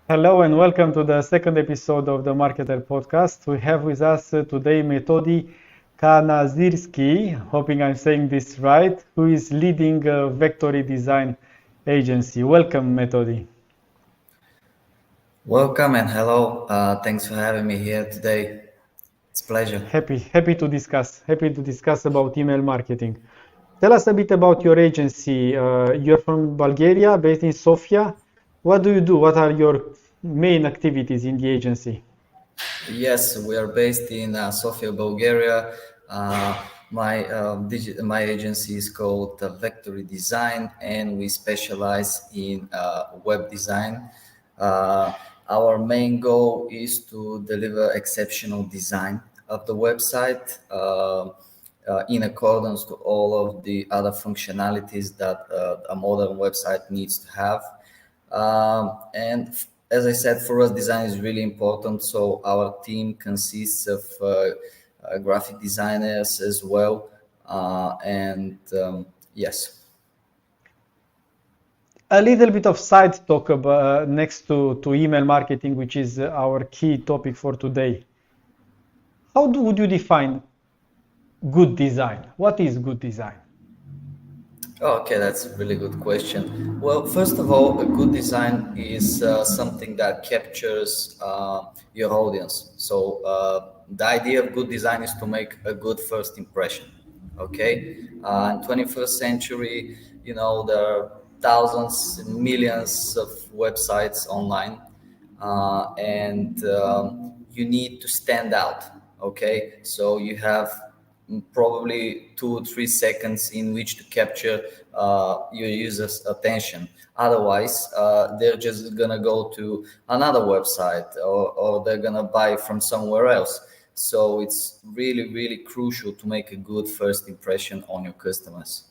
Hello and welcome to the second episode of the Marketer podcast. We have with us today Metodi Kanazirski, hoping I'm saying this right, who is leading a Vectory Design agency. Welcome, Metodi. Welcome and hello. Thanks for having me here today. It's a pleasure. Happy to discuss about email marketing. Tell us a bit about your agency. You're from Bulgaria, based in Sofia. What do you do? What are your main activities in the agency? Yes, we are based in Sofia, Bulgaria. Uh, my agency is called Vectory Design, and we specialize in web design. Uh, our main goal is to deliver exceptional design of the website in accordance to all of the other functionalities that a modern website needs to have. And as I said, for us, design is really important. So our team consists of graphic designers as well. Yes. A little bit of side talk about, next to email marketing, which is our key topic for today. Would you define good design? What is good design? Okay, that's a really good question. Well, first of all, a good design is something that captures your audience. So the idea of good design is to make a good first impression. Okay, in 21st century, there are thousands, millions of websites online, and you need to stand out. Okay, so you have probably 2 or 3 seconds in which to capture your users' attention. Otherwise, they're just gonna go to another website or they're gonna buy from somewhere else. So it's really, really crucial to make a good first impression on your customers.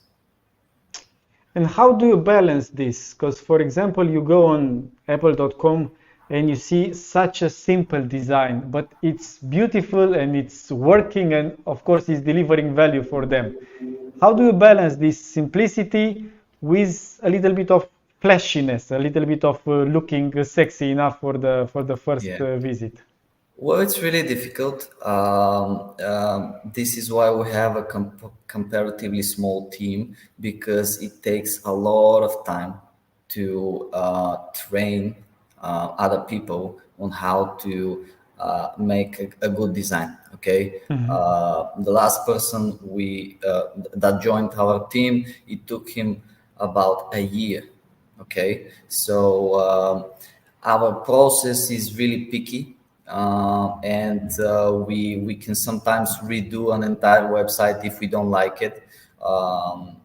And how do you balance this? Because, for example, you go on apple.com and you see such a simple design, but it's beautiful and it's working, and of course, it's delivering value for them. How do you balance this simplicity with a little bit of flashiness, a little bit of looking sexy enough for the first Yeah. visit? Well, it's really difficult. This is why we have a comparatively small team, because it takes a lot of time to train other people on how to make a good design. Okay, the last person that joined our team, it took him about a year. Okay, so our process is really picky, and we can sometimes redo an entire website if we don't like it. Um,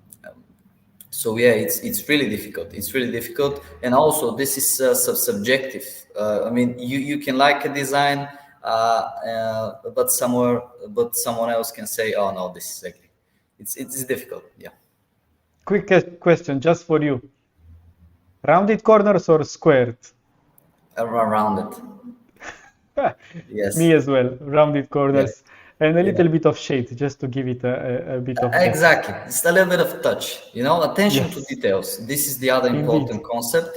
so yeah, it's really difficult. It's really difficult, and also this is subjective. I mean, you can like a design, but someone else can say, "Oh no, this is ugly." It's difficult. Yeah, Quick question just for you. Rounded corners or squared? around it. Yes. Me as well, rounded Yeah. corners and a Yeah. little bit of shade just to give it a bit of depth. Exactly. It's a little bit of touch, attention to Yes, details. This is the other indeed. important concept,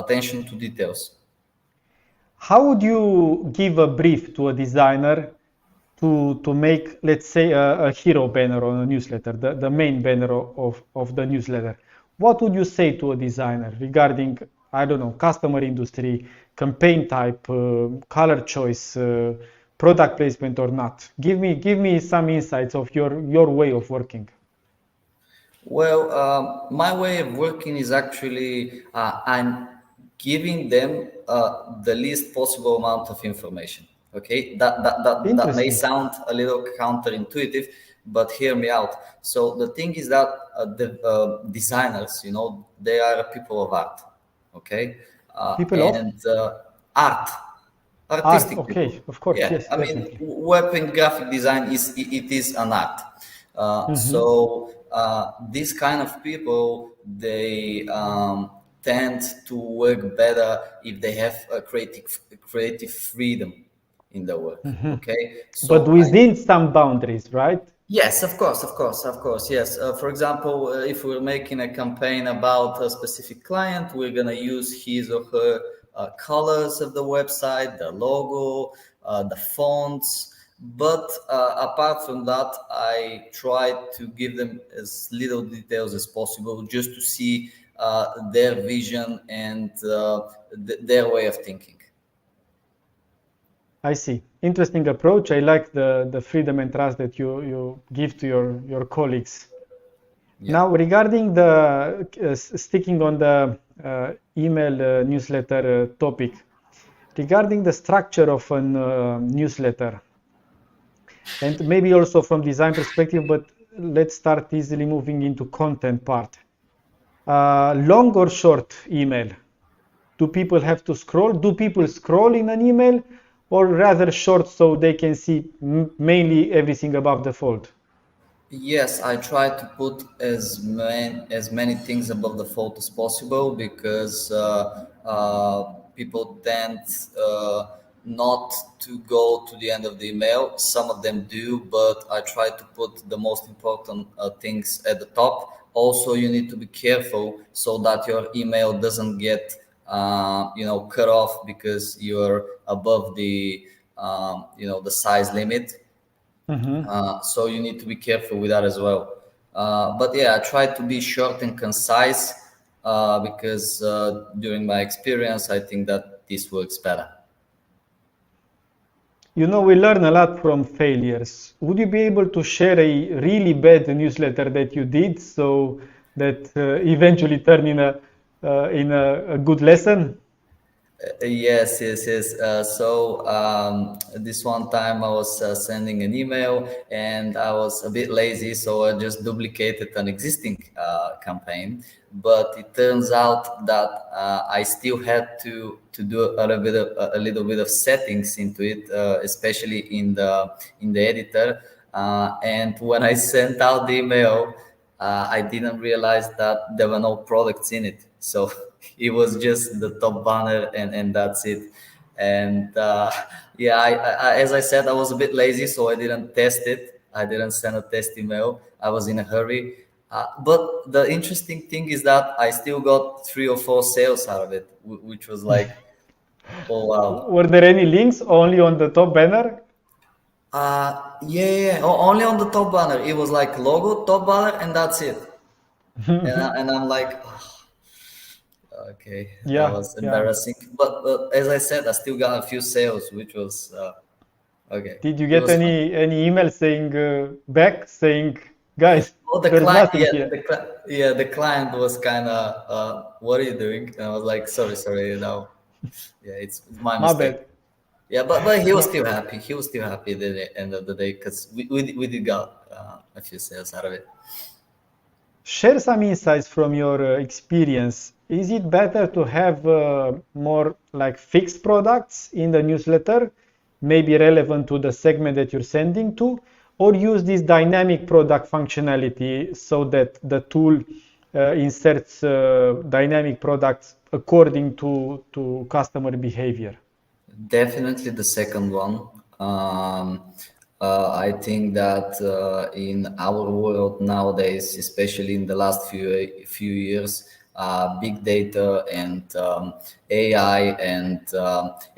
attention to details. How would you give a brief to a designer to make, let's say, a hero banner on a newsletter, the main banner of the newsletter? What would you say to a designer regarding, I don't know, customer industry, campaign type, color choice, product placement or not? Give me some insights of your way of working. Well, my way of working is actually I'm giving them the least possible amount of information. Okay, that may Interesting. sound a little counterintuitive, but hear me out. So the thing is that the designers, they are people of art. Okay, People of and art, art, artistic people. okay, of course, Yeah, yes, I mean, definitely. web and graphic design is an art. So these kind of people, they tend to work better if they have a creative freedom in their work. Okay, But so within some boundaries, right? yes, of course, yes. For example, if we're making a campaign about a specific client, we're gonna use his or her colors of the website, the logo, the fonts. But apart from that, I try to give them as little details as possible, just to see their vision and their way of thinking. I see. Interesting approach. I like the freedom and trust that you give to your colleagues. Yeah. Now, regarding the sticking on the email newsletter topic, regarding the structure of a newsletter, and maybe also from design perspective, but let's start easily moving into content part. Long or short email? Do people have to scroll? Do people scroll in an email, or rather short so they can see mainly everything above the fold? Yes, I try to put as many things above the fold as possible, because people tend not to go to the end of the email. Some of them do, but I try to put the most important things at the top. Also, you need to be careful so that your email doesn't get cut off because you're above the size limit. Mhm. So you need to be careful with that as well. But yeah, I try to be short and concise, because during my experience, I think that this works better. You know, we learn a lot from failures. Would you be able to share a really bad newsletter that you did so that eventually turned in a good lesson? Yes, yes, yes. So this one time I was sending an email, and I was a bit lazy, so I just duplicated an existing campaign. But it turns out that I still had to do a little bit of settings into it, especially in the editor. And when I sent out the email, I didn't realize that there were no products in it. So it was just the top banner, and that's it. And yeah, as I said, I was a bit lazy, so I didn't test it. I didn't send a test email. I was in a hurry. But the interesting thing is that I still got 3 or 4 sales out of it, which was like, oh wow. Were there any links only on the top banner? Yeah, yeah, yeah. Only on the top banner. It was like logo, top banner, and that's it. And I'm like, okay, that Yeah, was yeah. embarrassing. But as I said, I still got a few sales, which was okay. Did you It get was fun. any email saying back saying, guys, Oh, the there's client, nothing here? the client was kind of, what are you doing? And I was like, sorry, sorry, yeah, it's my My mistake. bad. Yeah, but he was No. still happy. He was still happy at the end of the day, because we did got a few sales out of it. Share some insights from your experience. Is it better to have more like fixed products in the newsletter, maybe relevant to the segment that you're sending to, or use this dynamic product functionality so that the tool inserts dynamic products according to customer behavior? Definitely the second one. I think that in our world nowadays, especially in the last few years, big data and AI and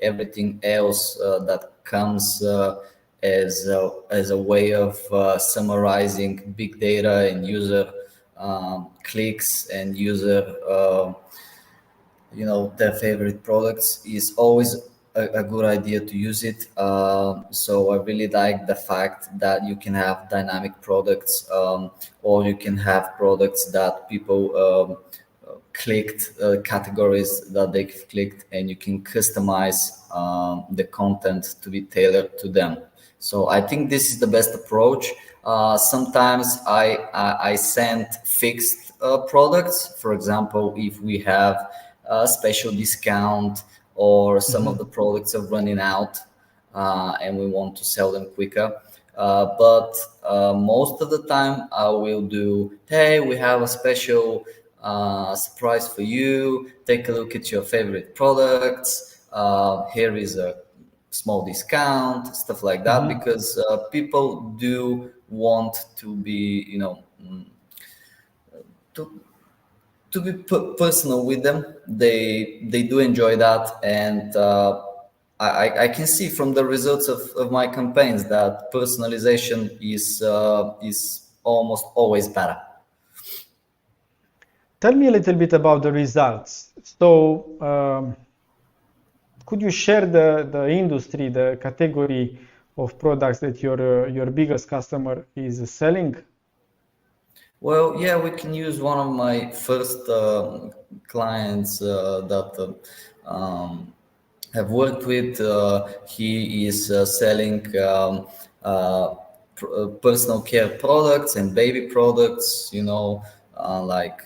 everything else that comes as a way of summarizing big data and user clicks and user their favorite products, is always a good idea to use it. So I really like the fact that you can have dynamic products, or you can have products that people clicked, categories that they've clicked, and you can customize the content to be tailored to them. So I think this is the best approach. Sometimes I send fixed products. For example, if we have a special discount, or some of the Mhm. products are running out, and we want to sell them quicker. But most of the time, I will do, hey, we have a special surprise for you. Take a look at your favorite products. Here is a small discount, stuff like that, Mhm. because people do want to be, to to be personal with them. They do enjoy that, and I can see from the results of my campaigns that personalization is almost always better. Tell me a little bit about the results. So, could you share the industry, the category of products that your biggest customer is selling? Well, yeah, we can use one of my first clients that have worked with. He is selling personal care products and baby products. Like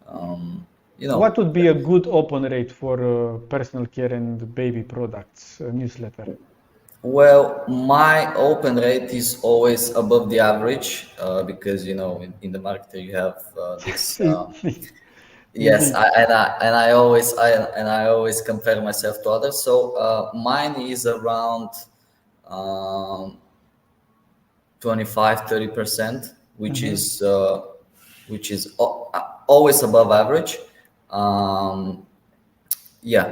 um, you What know. would be a good open rate for personal care and baby products newsletter? Well, my open rate is always above the average because in the marketer you have this. Yes, Indeed. I always compare myself to others. So mine is around um, 25-30%, Mhm. which is always above average. Um, yeah,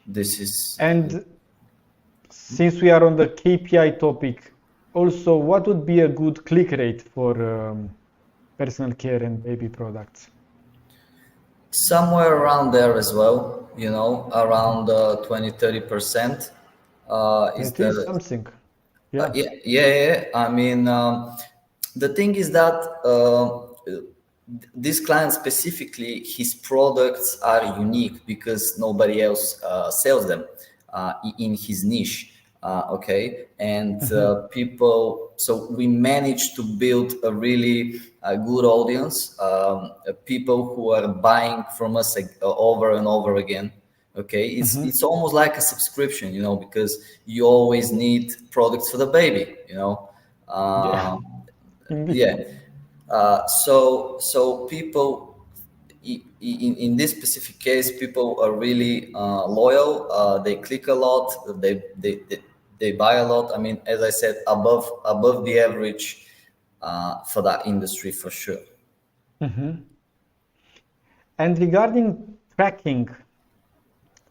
this is. And since we are on the KPI topic, also, what would be a good click rate for personal care and baby products? Somewhere around there as well, around 20-30% is That is the. something. Yeah. Yeah, yeah, yeah. I mean, the thing is that this client specifically, his products are unique because nobody else sells them in his niche. Okay, and Mhm. people. So we managed to build a really good audience. People who are buying from us over and over again. Okay, Mhm. it's almost like a subscription, because you always need products for the baby. Yeah. uh, Indeed. yeah. So people in this specific case, people are really loyal. They click a lot. They buy a lot. I mean, as I said, above the average for that industry for sure. Mhm. And regarding tracking,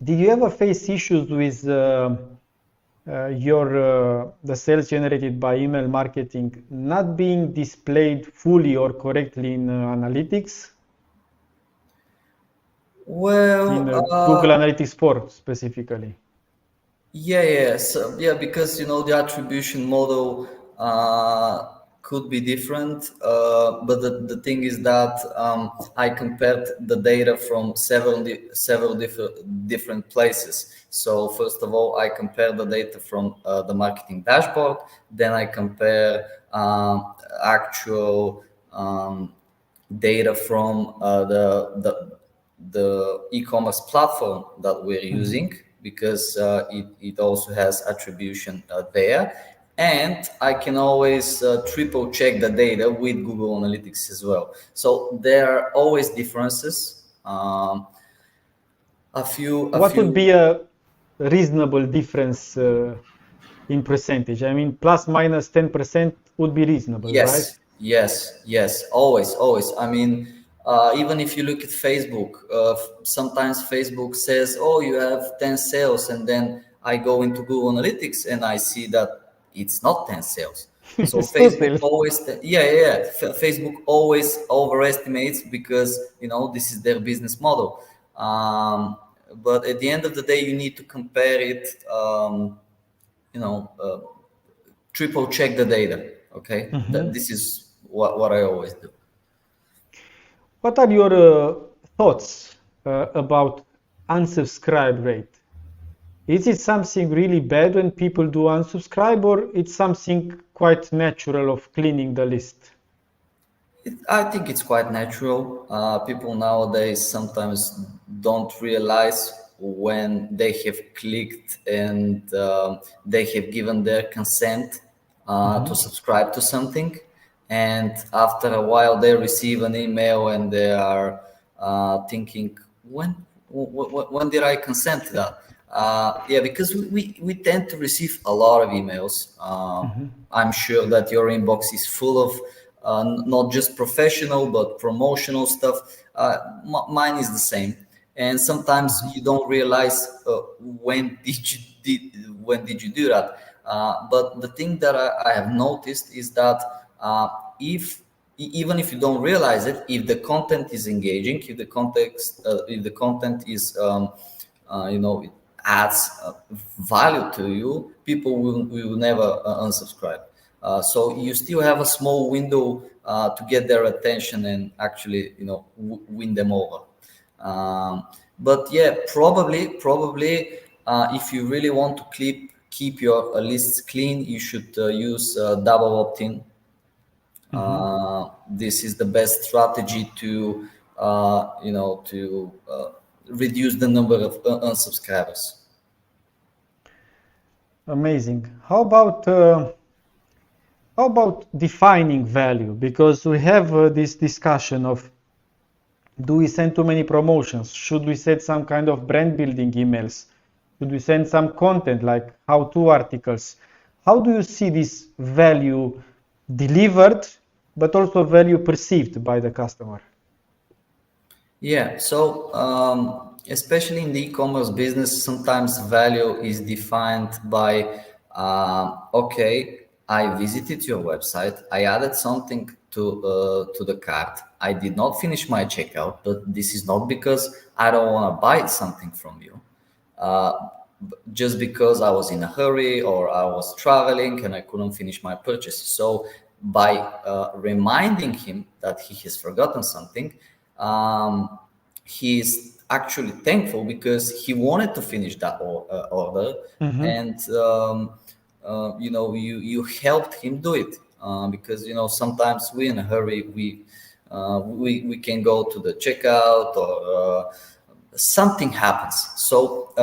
did you ever face issues with your the sales generated by email marketing not being displayed fully or correctly in analytics, in Well, Google Analytics 4 specifically? yeah, yeah, so, yeah, because the attribution model could be different, but the thing is that I compared the data from several different places. So first of all, I compare the data from the marketing dashboard, then I compare actual data from the e-commerce platform that we're Mhm. using because it also has attribution there, and I can always triple check the data with Google Analytics as well. So there are always differences. A What would few. be a reasonable difference in percentage? I mean, plus minus 10% would be reasonable, right? Yes, yes, yes. Always, always. I mean, even if you look at Facebook, sometimes Facebook says, "Oh, you have 10 sales," and then I go into Google Analytics and I see that it's not 10 sales. So It's two Facebook sales. always, yeah, yeah, yeah. Facebook always overestimates because this is their business model. But at the end of the day, you need to compare it. You know. Triple check the data. Okay, Mhm. this is what I always do. What are your thoughts about unsubscribe rate? Is it something really bad when people do unsubscribe, or it's something quite natural of cleaning the list? I think it's quite natural. People nowadays sometimes don't realize when they have clicked and they have given their consent to Mhm. subscribe to something, and after a while they receive an email and they are thinking, when did I consent to that? Yeah, because we tend to receive a lot of emails. Mhm. I'm sure that your inbox is full of not just professional but promotional stuff. Mine is the same, and sometimes you don't realize when did you do that. But the thing that I have noticed is that if even if you don't realize it, if the content is engaging, if the content is it adds value to you, people will never unsubscribe. So you still have a small window to get their attention and actually win them over. But yeah, probably if you really want to keep your lists clean, you should use double opt-in. This is the best strategy to reduce the number of unsubscribers. Amazing. How about defining value? Because we have this discussion of, do we send too many promotions? Should we send some kind of brand building emails? Should we send some content like how-to articles? How do you see this value delivered, but also value perceived by the customer? Yeah, so especially in the e-commerce business, sometimes value is defined by, okay, I visited your website, I added something to the cart, I did not finish my checkout, but this is not because I don't want to buy something from you. Just because I was in a hurry or I was traveling and I couldn't finish my purchase. So by reminding him that he has forgotten something, he is actually thankful because he wanted to finish that order, and you helped him do it, because sometimes we in a hurry, we can go to the checkout or something happens. So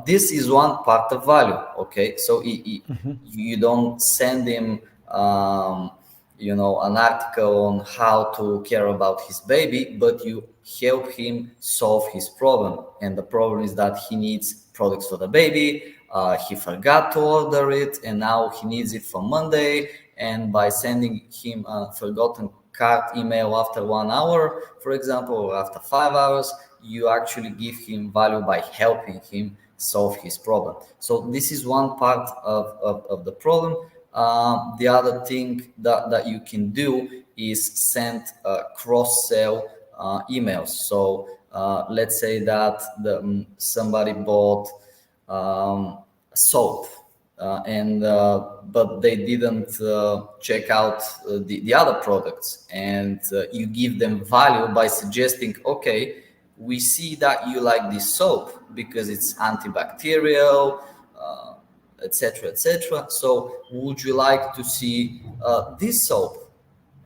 this is one part of value. Okay, so you don't send him an article on how to care about his baby, but you help him solve his problem. And the problem is that he needs products for the baby. He forgot to order it, and now he needs it for Monday. And by sending him a forgotten cart email after 1 hour, for example, or after 5 hours, you actually give him value by helping him solve his problem. So this is one part of the problem. The other thing that you can do is send cross-sell emails. So let's say that somebody bought soap, but they didn't check out the other products, and you give them value by suggesting, okay, we see that you like this soap because it's antibacterial, etc., etc. So would you like to see this soap?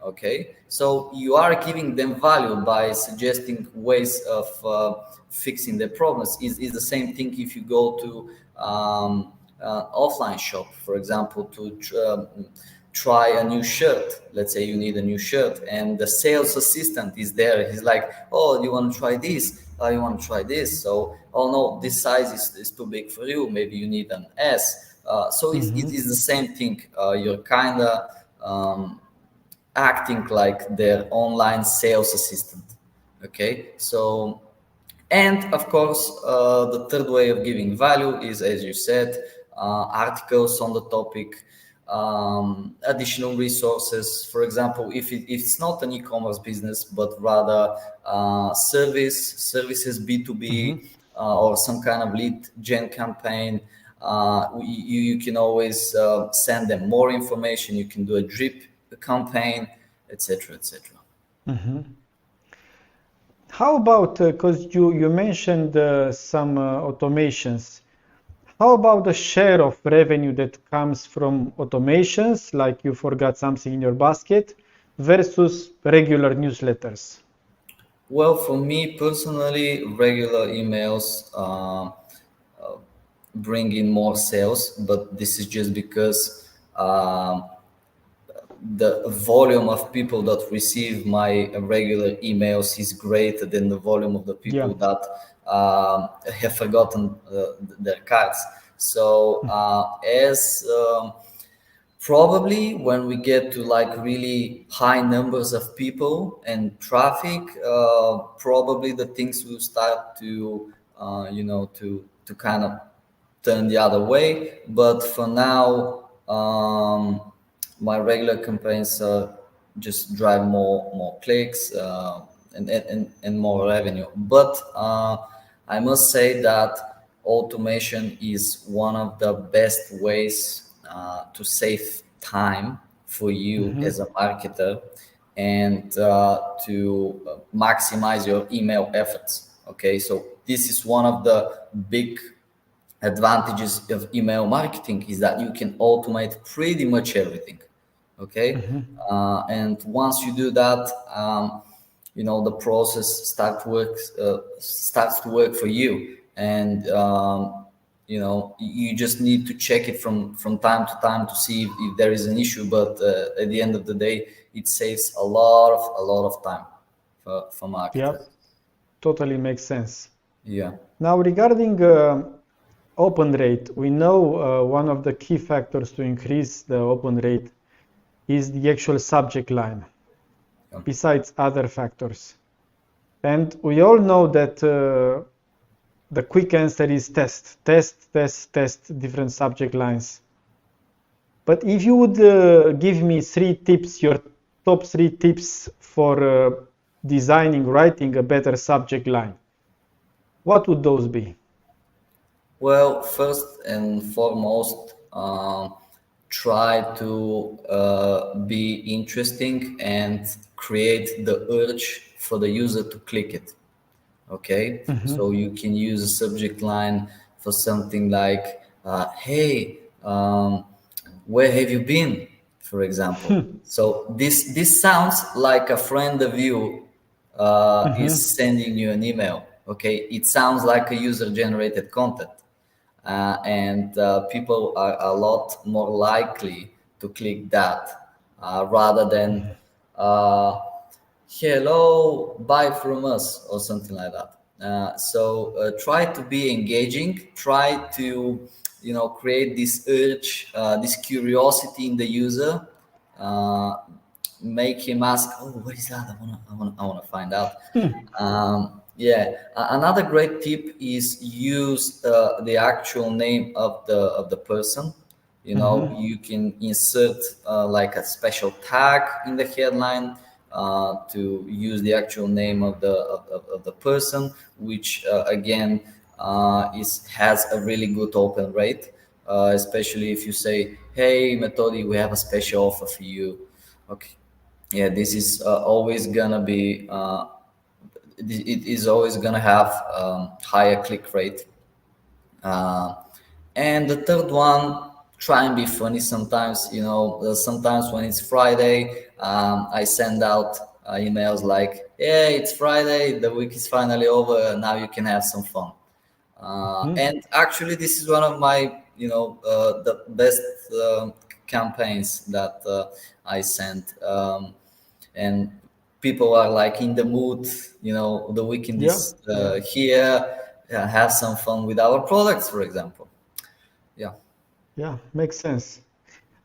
Okay, so you are giving them value by suggesting ways of fixing their problems. Is the same thing if you go to offline shop, for example, to try a new shirt. Let's say you need a new shirt, and the sales assistant is there. He's like, oh, you want to try this? You want to try this? So, oh no, this size is too big for you. Maybe you need an S. So it is the same thing. You're kind of acting like their online sales assistant. Okay, so, and of course, the third way of giving value is, as you said, articles on the topic, additional resources. For example, if it's not an e-commerce business, but rather services, B2B, or some kind of lead gen campaign, you can always send them more information. You can do a drip campaign, etc., etc. How about, because you mentioned some automations, how about the share of revenue that comes from automations, like you forgot something in your basket, versus regular newsletters? Well, for me personally, regular emails bring in more sales, but this is just because the volume of people that receive my regular emails is greater than the volume of the people that have forgotten their cards. So as Probably when we get to like really high numbers of people and traffic, probably the things will start to, to kind of turn the other way. But for now, my regular campaigns just drive more clicks, and more revenue. But I must say that automation is one of the best ways to save time for you Mm-hmm. as a marketer, and to maximize your email efforts. Okay, so this is one of the big advantages of email marketing, is that you can automate pretty much everything. Okay, Mm-hmm. and once you do that, the process starts to work for you. And you just need to check it from time to time to see if there is an issue. But at the end of the day, it saves a lot of time for Yeah, marketers. totally makes sense. Yeah. Now, regarding open rate, we know one of the key factors to increase the open rate is the actual subject line, Yeah. besides other factors. And we all know that the quick answer is test, test, test, test different subject lines. But if you would give me three tips, your top three tips for designing, writing a better subject line, what would those be? Well, first and foremost, try to be interesting and create the urge for the user to click it. Okay, so Mm-hmm. you can use a subject line for something like, "Hey, where have you been?" For example. So this sounds like a friend of you is Mm-hmm. sending you an email. Okay, it sounds like a user generated content, and people are a lot more likely to click that rather than uh, "Hello, buy from us," or something like that. So try to be engaging. Try to create this urge, this curiosity in the user. Uh, Make him ask, "Oh, what is that? I wanna find out." Yeah, another great tip is use the actual name of the person. Mm-hmm. You can insert like a special tag in the headline to use the actual name of the person, which again is has a really good open rate, especially if you say, "Hey, Metodi, we have a special offer for you." Okay, yeah, this is always gonna be it is always gonna have higher click rate. uh, and the third one, try and be funny sometimes. Sometimes when it's Friday, I send out emails like, "Yeah, it's Friday, the week is finally over, now you can have some fun." And actually, this is one of my, the best campaigns that I sent. And people are like in the mood, the weekend Yeah, is yeah, here, have some fun with our products, for example. Yeah. yeah, makes sense.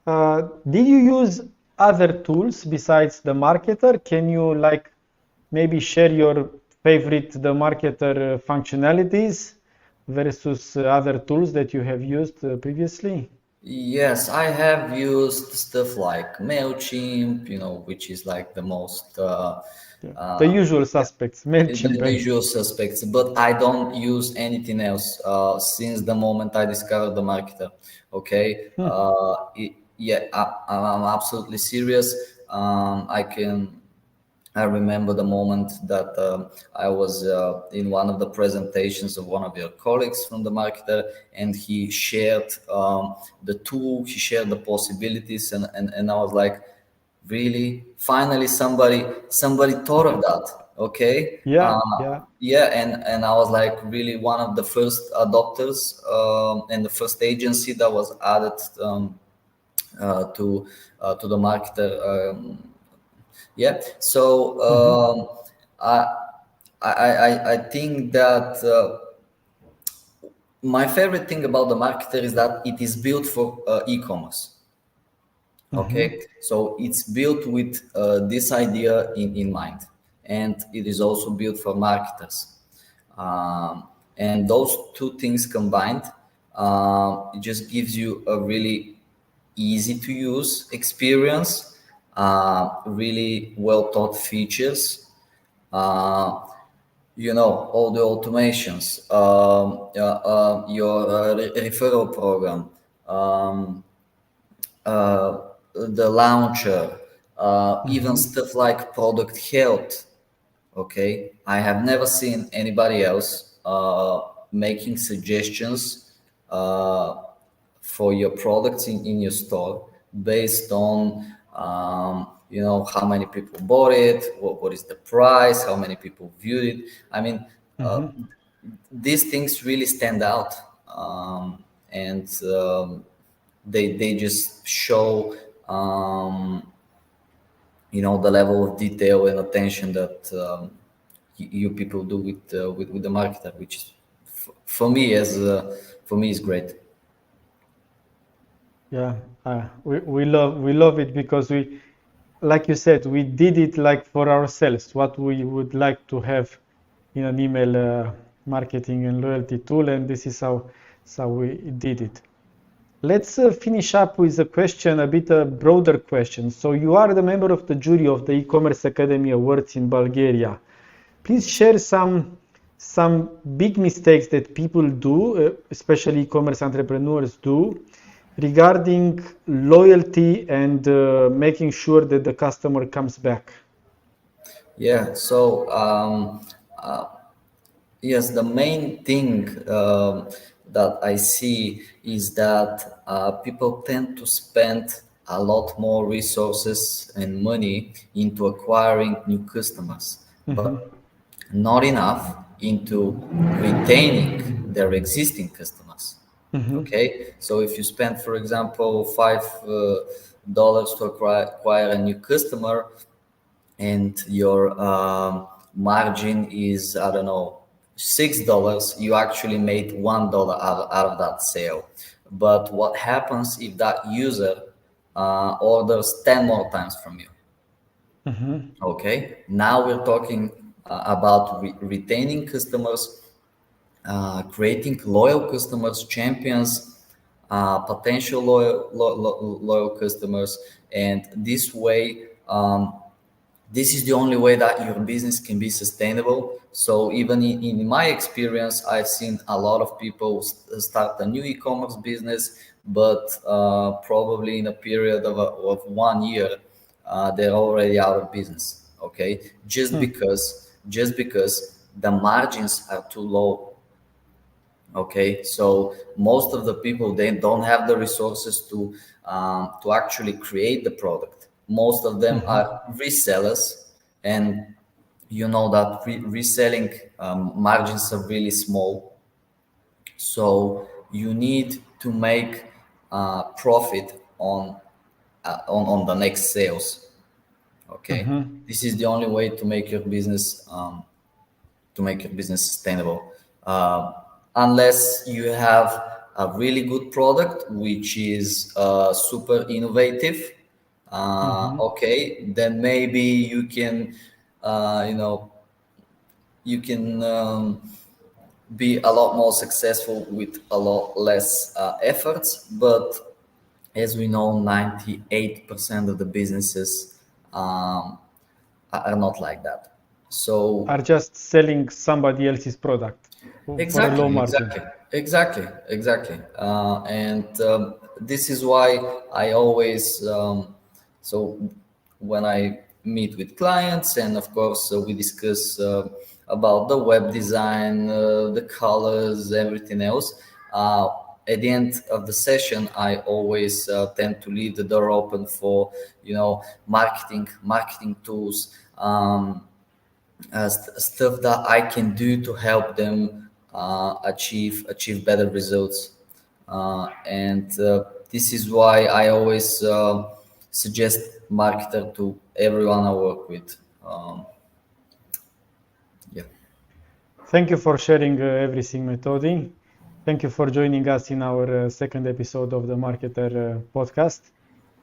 Did you use other tools besides the marketer? Can you like maybe share your favorite the marketer functionalities versus other tools that you have used previously? Yes, I have used stuff like MailChimp, which is like the most Yeah, the uh, usual suspects, MailChimp, the right? usual suspects, but I don't use anything else since the moment I discovered the marketer. Okay, yeah, I'm absolutely serious. I remember the moment that I was in one of the presentations of one of your colleagues from the marketer, and he shared the tool, he shared the possibilities, and I was like, "Really? Finally, somebody thought of that." Okay. Yeah, yeah. Yeah, and I was like really one of the first adopters, and the first agency that was added to the marketer. Yeah. So Hmm. I, I think that my favorite thing about the marketer is that it is built for e-commerce. Okay, so it's built with this idea in mind, and it is also built for marketers. And those two things combined, it just gives you a really easy to use experience, really well thought features, uh, all the automations, your referral program, um, uh, the launcher, even Mm-hmm. stuff like product health. Okay, I have never seen anybody else making suggestions for your products in your store based on how many people bought it, what is the price, how many people viewed it. I mean, uh, Mm-hmm. these things really stand out, and they just show the level of detail and attention that you people do with the marketer, which is for me as for me is great. Yeah, we love it because we, like you said, we did it like for ourselves, what we would like to have in an email marketing and loyalty tool, and this is how we did it. Let's finish up with a question, a bit broader question. So you are the member of the jury of the e-commerce academy awards in Bulgaria. Please share some big mistakes that people do, especially e-commerce entrepreneurs do, regarding loyalty and making sure that the customer comes back. Yeah. So yes, the main thing that I see is that people tend to spend a lot more resources and money into acquiring new customers, Mhm, but not enough into retaining their existing customers. mhm, Okay, so if you spend, for example, $5 to acquire a new customer, and your margin is, I don't know, $6, you actually made $1 out of that sale. But what happens if that user orders 10 more times from you? mhm, Okay, now we're talking about retaining customers, creating loyal customers, champions, potential loyal customers, and this way, this is the only way that your business can be sustainable. So even in my experience, I've seen a lot of people start a new e-commerce business, but probably in a period of 1 year, they're already out of business. Okay, just because the margins are too low. Okay, so most of the people, they don't have the resources to actually create the product. Most of them mhm, are resellers, and you know that reselling margins are really small. So you need to make profit on the next sales. Okay, mhm, this is the only way to make your business sustainable. Unless you have a really good product which is super innovative, mhm, okay, then maybe uh, you know, you can be a lot more successful with a lot less efforts. But as we know, 98% of the businesses um, are not like that. So are just selling somebody else's product for a low exactly, margin. exactly. And this is why I always, so when I meet with clients, and of course, we discuss about the web design, the colors, everything else. Uh, at the end of the session, I always tend to leave the door open for, marketing tools. Stuff that I can do to help them achieve better results. And this is why I always suggest marketer to everyone I work with. Yeah. Thank you for sharing everything, Metodi. Thank you for joining us in our second episode of the Marketer podcast.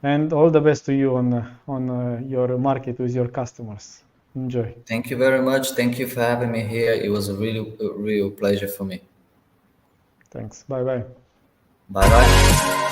And all the best to you on your market with your customers. Enjoy. Thank you very much. Thank you for having me here. It was a real pleasure for me. Thanks. Bye bye. Bye bye.